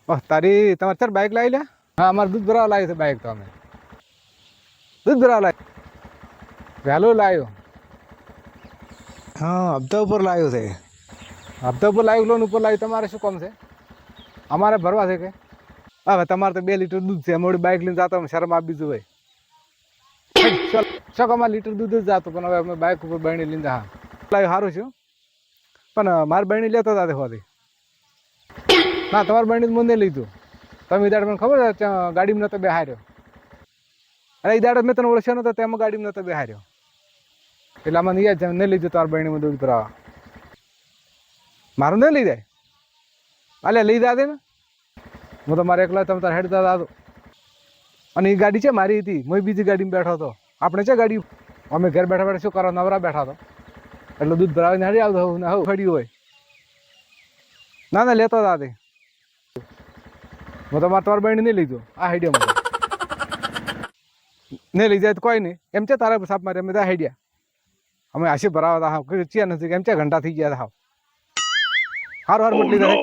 તારી તમારે ચાર બાઇક લાવી લે. હા, અમારે દૂધ ભરાવા લાવી છે બાઇક. તો અમે દૂધ ભરાવા લાવી વહેલું લાવ્યો. હા, હપ્તા ઉપર લાવ્યો છે. હપ્તા ઉપર લાવ્યું, લોન ઉપર લાવ્યું. તમારે શું કામ છે? અમારે ભરવા છે કે? હવે તમારે તો 2 લીટર દૂધ છે. અમારી બાઇક લઈને જતો શરમ આપી દીધું ભાઈ. શું અમારે લીટર દૂધ જ જતું, પણ હવે અમે બાઇક ઉપર બહેણી લઈને હા લાવ્યું સારું છું. પણ મારી બહેણી લેતો હતા હોતી. ના, તમારી બહેણી મને નહીં લીધું. તમે દાડે મને ખબર છે ગાડીમાં નતો બેહાર્યો. અરે એ દાડે મેં તને ઓળખ્યો નતો, તેમાં ગાડીમાં નતો બેહાર્યો. એટલે આમાં નહીં જ નહીં લીધું તાર બહેણીમાં દૂધ ભરાવા. મારું નહીં લઈ જાય. અલે લઈ જા દે ને. હું તો મારે એકલા તમે તારે હેડતા હતા. અને એ ગાડી છે મારી હતી. હું બીજી ગાડીમાં બેઠો હતો. આપણે છે ગાડી. અમે ઘર બેઠા બેઠા શું કરો, નવરા બેઠા હતો. એટલે દૂધ ભરાવીને હારી આવતો ને હવે ખડ્યું હોય. ના ના, લેતો હતા તે. હું તો તમારી બહેણી નહીં લીધું. આ હાઈડિયામાં નહીં લઈ જાય તો કોઈ નહીં. એમ છે તારા સાપ મારે અમે ત્યાં હાઈડિયા. અમે હાસી ભરાવા હતા. હા, ચિયા નથી. એમ છે ઘંટા થઈ ગયા હતા. હારું હારું મટલી જાય.